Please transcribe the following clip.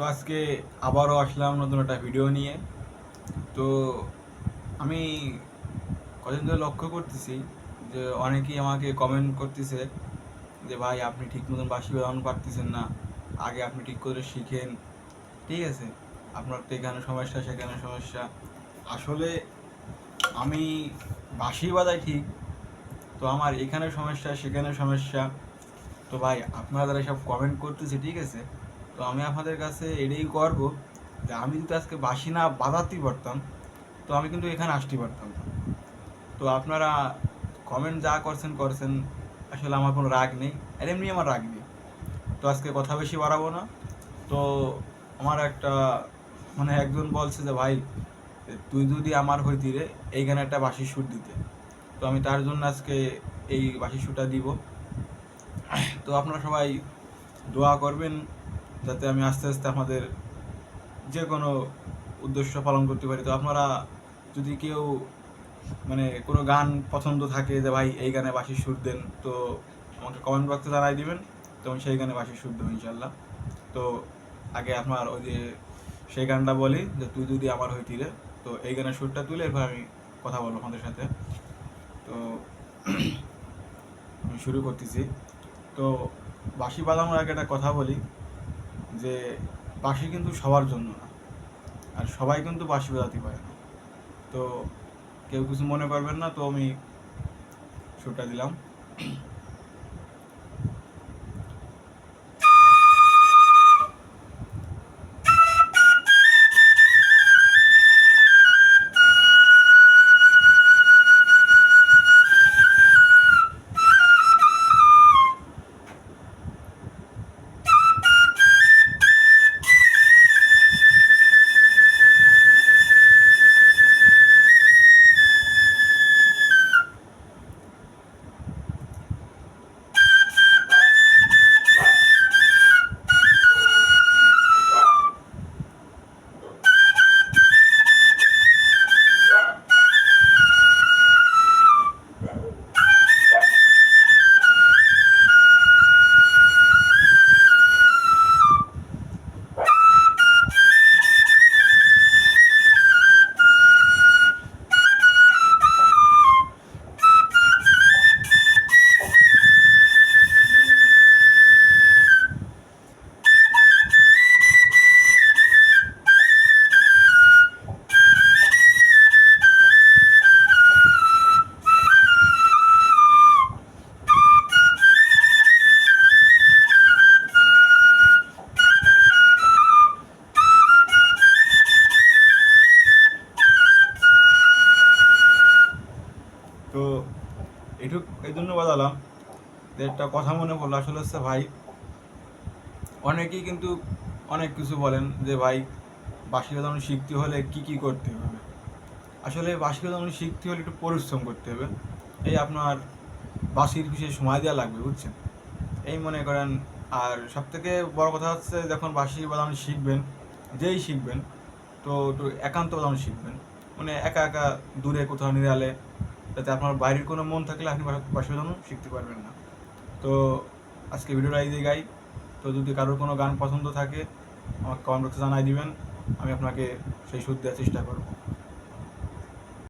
তো আজকে আবারও আসলাম নতুন একটা ভিডিও নিয়ে। তো আমি কদিন ধরে লক্ষ্য করতেছি যে অনেকেই আমাকে কমেন্ট করতেছে যে ভাই আপনি ঠিক মতন বাঁশি বাজানো পারতেছেন না, আগে আপনি ঠিক করে শিখেন। ঠিক আছে, আপনার তো এখানে সমস্যা সেখানে সমস্যা। আসলে আমি বাঁশি বাজাই ঠিক, তো আমার এখানে সমস্যা সেখানে সমস্যা। তো ভাই আপনারা যারা সব কমেন্ট করতেছে, ঠিক আছে, তো আমি আপনাদের কাছে এটাই করবো যে আমি যদি আজকে বাঁশি না বাজাতেই পারতাম তো আমি কিন্তু এখানে আসতে পারতাম না। তো আপনারা কমেন্ট যা করছেন করছেন, আসলে আমার কোনো রাগ নেই, আর এমনি আমার রাগ নেই। তো আজকে কথা বেশি বাড়াবো না। তো আমার একটা একজন বলছে যে ভাই তুই যদি আমার হইতি রে এইখানে একটা বাঁশির সুর দিতে, তো আমি তার জন্য আজকে এই বাঁশির সুরটা দিব। তো আপনারা সবাই দোয়া করবেন যাতে আমি আস্তে আস্তে আমাদের যে কোনো উদ্দেশ্য পালন করতে পারি। তো আপনারা যদি কেউ কোনো গান পছন্দ থাকে যে ভাই এই গানে বাঁশির সুর দেন, তো আমাকে কমেন্ট বক্সে জানাই দিবেন, তো আমি সেই গানে বাঁশির সুর দেবো ইনশাল্লাহ। তো আগে আপনার ওই যে সেই গানটা বলি যে তুই যদি আমার হইতি রে, তো এই গানের সুরটা তুলে এরপর আমি কথা বলবো আপনাদের সাথে। তো আমি শুরু করতেছি। তো বাঁশি বাজানোর আগে একটা কথা বলি যে বাঁশি কিন্তু সবার জন্য না, আর সবাই কিন্তু বাঁশি বাজাতে পারে না। তো কেউ কিছু মনে করবেন না, তো আমি সুরটা দিলাম। তো এটুক এই জন্য বাজালাম যে একটা কথা মনে পড়লো। আসলে হচ্ছে ভাই অনেকেই কিন্তু অনেক কিছু বলেন যে ভাই বাঁশি বাজানো শিখতে হলে কি কি করতে হবে। আসলে বাঁশি বাজানো শিখতে হলে একটু পরিশ্রম করতে হবে। এই আপনার বাঁশির পিছিয়ে সময় দেওয়া লাগবে, বুঝছেন। এই মনে করেন, আর সব থেকে বড় কথা হচ্ছে যখন বাঁশি বাজানো শিখবেন, যেই শিখবেন, তো একটু একান্ত বাজানো শিখবেন, একা একা দূরে কোথাও নিরালে, যাতে আপনার বাইরের কোনো মন থাকলে আপনি বাঁশি বাজানো শিখতে পারবেন না। তো আজকে ভিডিওটা এই জায়গায়। তো যদি কারোর কোনো গান পছন্দ থাকে আমাকে কমেন্ট বক্সে জানাই দিবেন, আমি আপনাকে সেই সুর দেওয়ার চেষ্টা করব।